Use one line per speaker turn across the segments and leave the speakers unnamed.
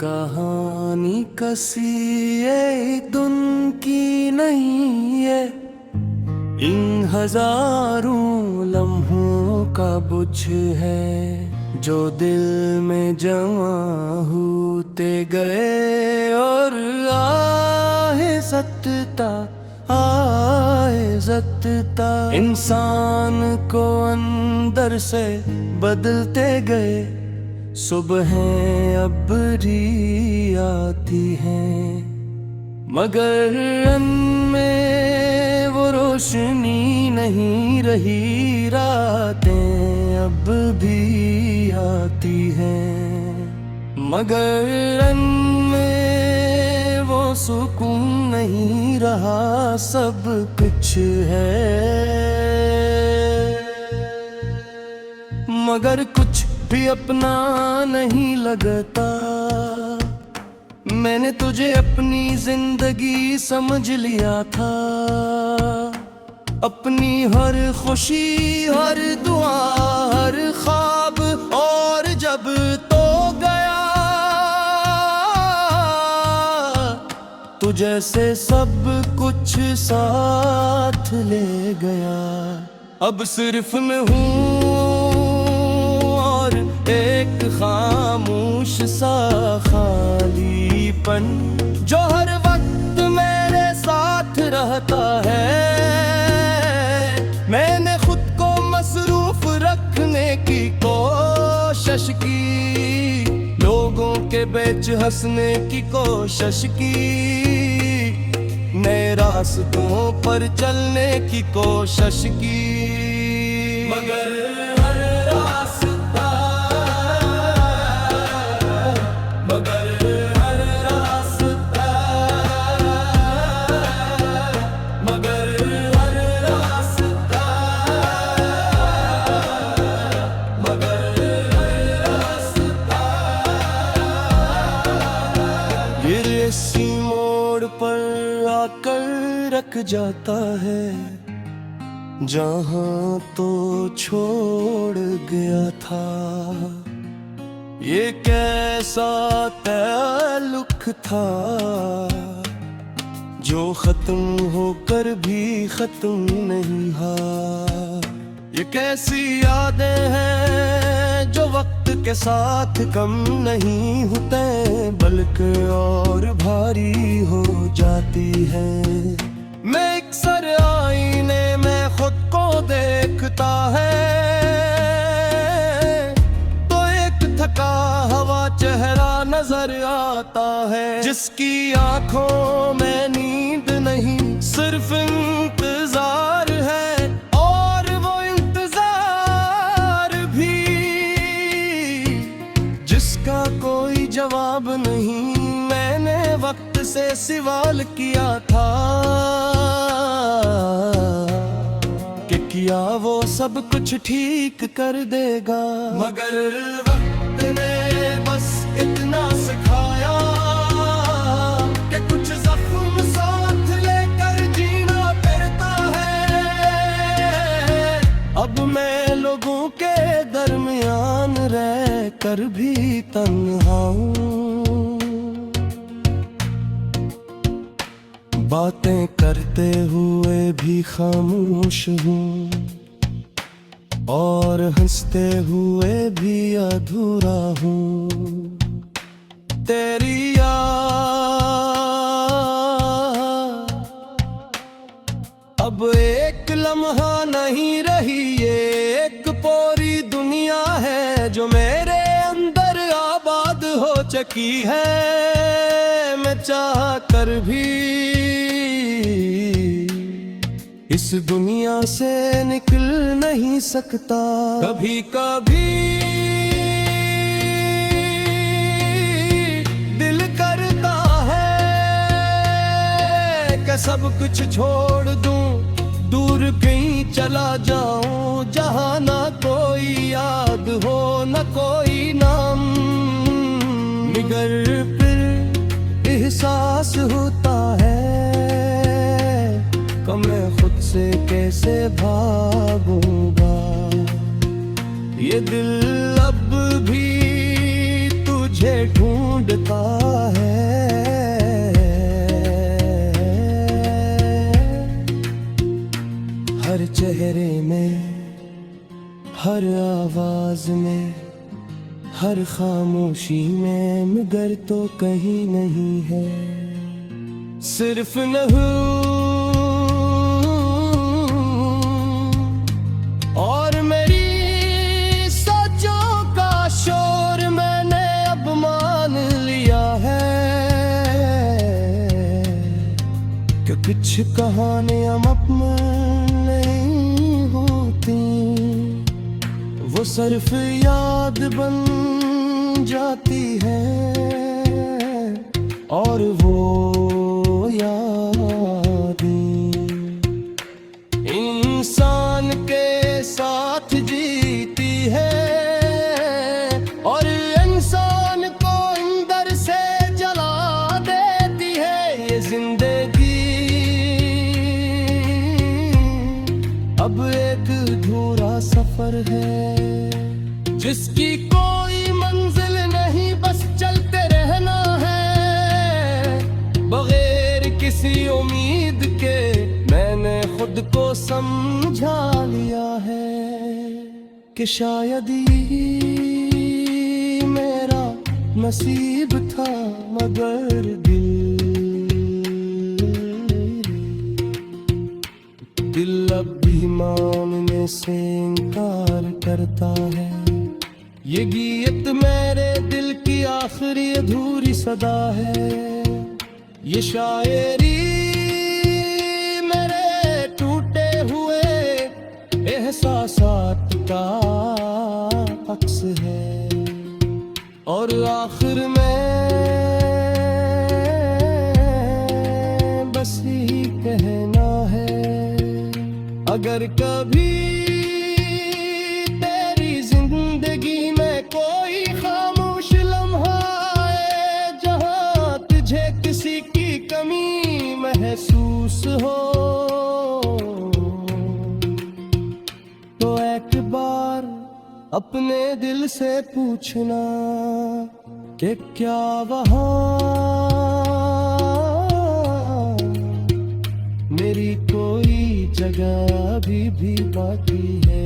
कहानी कसी ये दुन की नहीं है, इन हजारों लम्हों का बुझ है जो दिल में जमा होते गए। और आए सतता इंसान को अंदर से बदलते गए। सुबहें अब री आती हैं मगर उनमें वो रोशनी नहीं रही। रातें अब भी आती हैं मगर उनमें वो सुकून नहीं रहा। सब कुछ है मगर कुछ भी अपना नहीं लगता। मैंने तुझे अपनी जिंदगी समझ लिया था, अपनी हर खुशी हर दुआ हर ख्वाब। और जब तो गया तुझे से सब कुछ साथ ले गया। अब सिर्फ मैं हूँ और एक खामोश सा खालीपन जो हर वक्त मेरे साथ रहता है। मैंने खुद को मसरूफ रखने की कोशिश की, लोगों के बीच हंसने की कोशिश की, नए रास्तों पर चलने की कोशिश की। मगर इसी मोड़ पर आकर रख जाता है जहां तो छोड़ गया था। ये कैसा ताल्लुक था जो खत्म होकर भी खत्म नहीं हुआ। ये कैसी यादें हैं जो वक्त के साथ कम नहीं होते बल्कि और भारी हो जाती है। मैं अक्सर आईने में खुद को देखता है तो एक थका हुआ चेहरा नजर आता है, जिसकी आंखों में नींद नहीं सिर्फ इंतजार है। कोई जवाब नहीं मैंने वक्त से सवाल किया था कि क्या वो सब कुछ ठीक कर देगा। मगर वक्त ने बस इतना सिखाया कि कुछ जख्म साथ लेकर जीना पड़ता है। अब मैं लोगों के दरमियान रह कर भी तन्हा हूँ, बातें करते हुए भी खामोश हूँ और हंसते हुए भी अधूरा हूँ। तेरी याद अब एक लम्हा नहीं रही, ये एक पूरी दुनिया है जो मेरे अंदर आबाद हो चुकी है। मैं चाह कर भी इस दुनिया से निकल नहीं सकता। कभी कभी दिल करता है कि सब कुछ छोड़ दूं, दूर कहीं चला जाऊं जहां ना कोई याद हो न कोई नाम। मगर फिर एहसास होता है कि मैं खुद से कैसे भागूंगा। ये दिल अब भी तुझे ढूंढता हर आवाज में, हर खामोशी में मगर तो कहीं नहीं है। सिर्फ नहीं और मेरी सोचों का शोर मैंने अब मान लिया है कि कुछ कहानियां अपने नहीं होती, वो सिर्फ याद बन जाती है। और वो यादें इंसान के साथ जीती है और इंसान को अंदर से जला देती है। ये जिंदगी अब एक अधूरा सफर है जिसकी कोई मंजिल नहीं, बस चलते रहना है बगैर किसी उम्मीद के। मैंने खुद को समझा लिया है कि शायद ये मेरा नसीब था, मगर दिल अब भी मानने से इनकार करता है। ये गीत मेरे दिल की आखिरी अधूरी सदा है। ये शायरी मेरे टूटे हुए एहसासात का अक्स है। और आखिर में बस यही कहना है, अगर कभी तेरी जिंदगी में कोई खामोश लम्हा आए जहां तुझे किसी की कमी महसूस हो, तो एक बार अपने दिल से पूछना कि क्या वहां मेरी कोई जगह अभी भी बाकी है।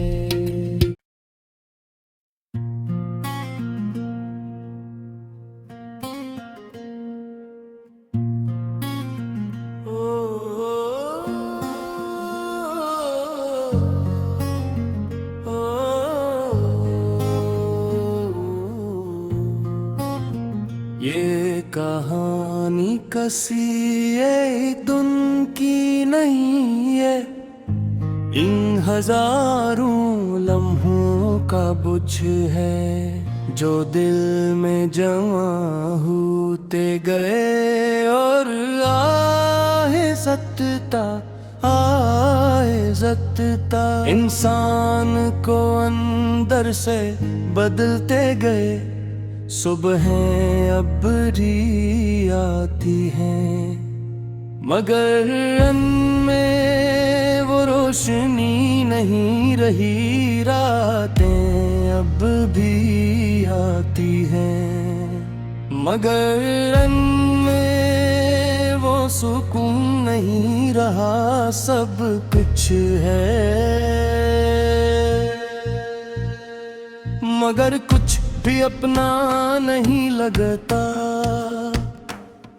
ये कहानी कसी एक दिन की नहीं है, इन हजारों लम्हों का बुझ है जो दिल में जमा होते गए। और आए सतता इंसान को अंदर से बदलते गए। सुबहें अब भी आती हैं मगर उनमें वो रोशनी नहीं रही। रातें अब भी आती हैं मगर उनमें वो सुकून नहीं रहा। सब कुछ है मगर कुछ भी अपना नहीं लगता।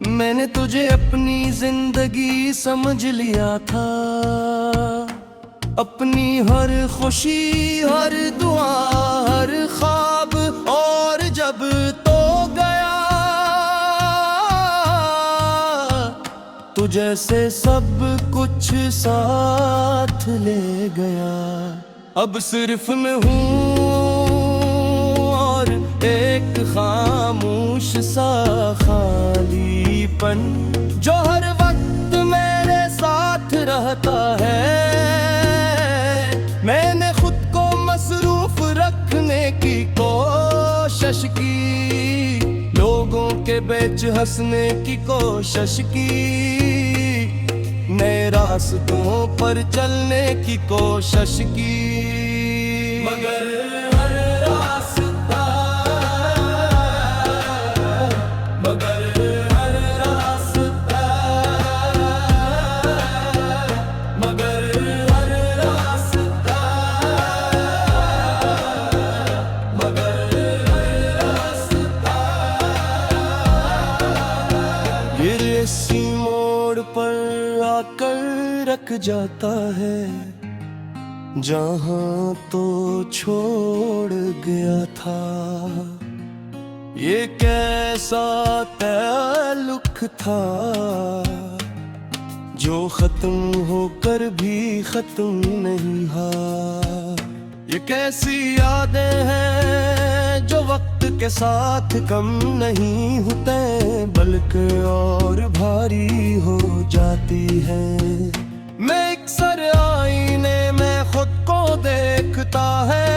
मैंने तुझे अपनी जिंदगी समझ लिया था, अपनी हर खुशी, हर दुआ, हर ख्वाब। और जब तो गया तुझे से सब कुछ साथ ले गया। अब सिर्फ मैं हूँ और एक खामोश सा खालीपन जो हर वक्त मेरे साथ रहता है। मैंने खुद को मसरूफ रखने की कोशिश की, लोगों के बीच हंसने की कोशिश की, नए रास्तों पर चलने की कोशिश की, मगर हर रास्ता भटक जाता है जहां तो छोड़ गया था। ये कैसा ताल्लुक था जो खत्म होकर भी खत्म नहीं हुआ। ये कैसी यादें हैं जो वक्त के साथ कम नहीं होते बल्कि और भारी हो जाती है। मैं अक्सर आईने में खुद को देखता है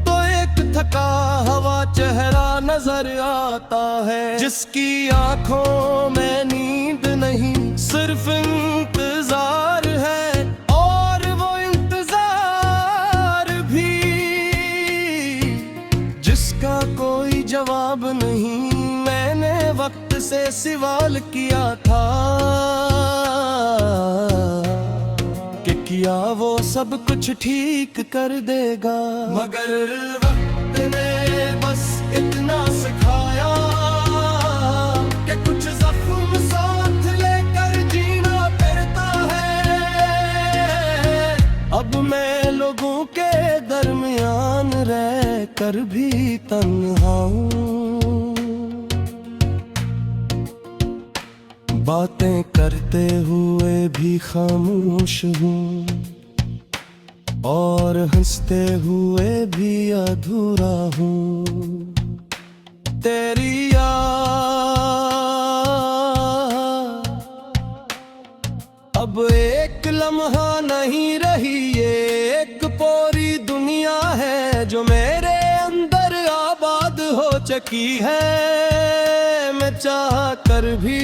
तो एक थका हुआ चेहरा नजर आता है, जिसकी आंखों में नींद नहीं सिर्फ इंतजार है। और वो इंतजार भी जिसका कोई जवाब नहीं। मैंने वक्त से सवाल किया था कि क्या वो सब कुछ ठीक कर देगा, मगर वक्त ने बस इतना सिखाया कि कुछ जख्म साथ लेकर जीना पड़ता है। अब मैं लोगों के दरमियान रह कर भी तन्हा हूँ, बातें करते हुए भी खामोश हूँ और हंसते हुए भी अधूरा हूँ। तेरी याद अब एक लम्हा नहीं रही, ये एक पूरी दुनिया है जो मेरे अंदर आबाद हो चुकी है। मैं चाह कर भी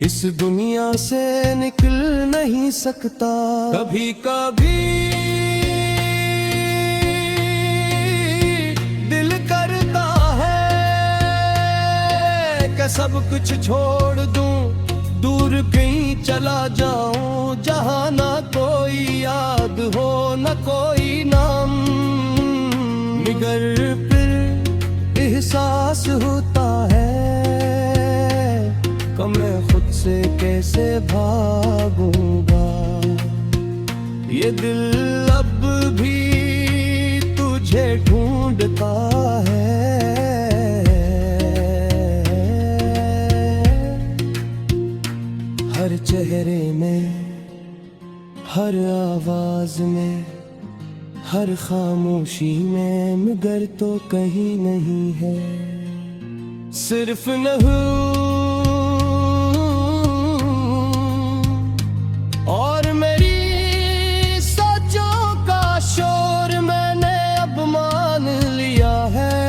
इस दुनिया से निकल नहीं सकता। कभी कभी दिल करता है कि सब कुछ छोड़ दूं, दूर कहीं चला जाऊं जहां ना कोई याद हो ना कोई नाम। मगर फिर एहसास होता है कि मैं खुद से कैसे भागूंगा। ये दिल अब भी तुझे ढूंढता है, हर चेहरे में, हर आवाज में, हर खामोशी में, मगर तो कहीं नहीं है। सिर्फ लहू और मेरी सोचों का शोर मैंने अब मान लिया है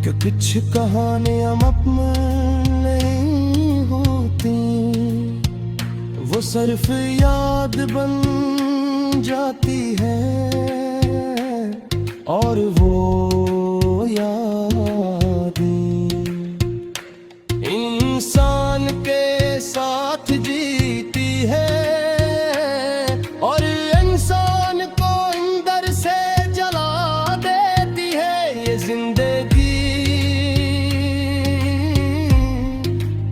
कि कुछ कहानियां अपने नहीं होती, वो सिर्फ याद बन जाती है। और वो इंसान के साथ जीती है और इंसान को अंदर से जला देती है। ये जिंदगी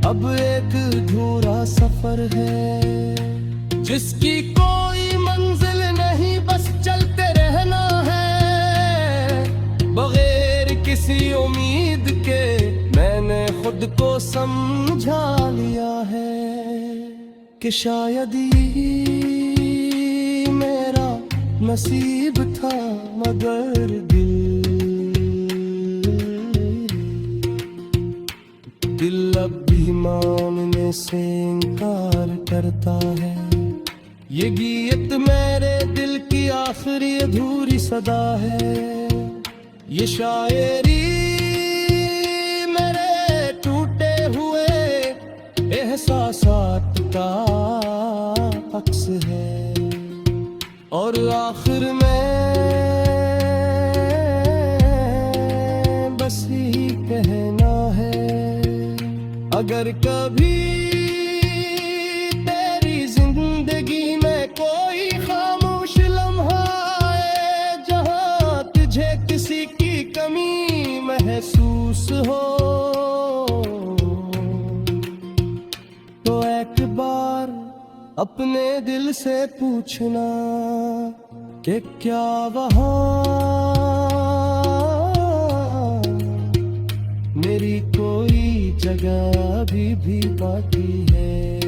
अब एक अधूरा सफर है जिसकी कोई मंजिल नहीं, बस चलते रहना है बगैर किसी उम्मीद के। मैंने खुद को समझा लिया है कि शायद ये मेरा नसीब था, मगर दिल अब भी मानने से इनकार करता है। ये गीत मेरे दिल की आखिरी अधूरी सदा है। ये शायरी एहसासात का अक्स है और आखिर में बस ही कहना है, अगर कभी तेरी जिंदगी में कोई खामोश लम्हा आए जहां तुझे किसी की कमी महसूस हो, बार अपने दिल से पूछना कि क्या वहाँ मेरी कोई जगह अभी भी बाकी है।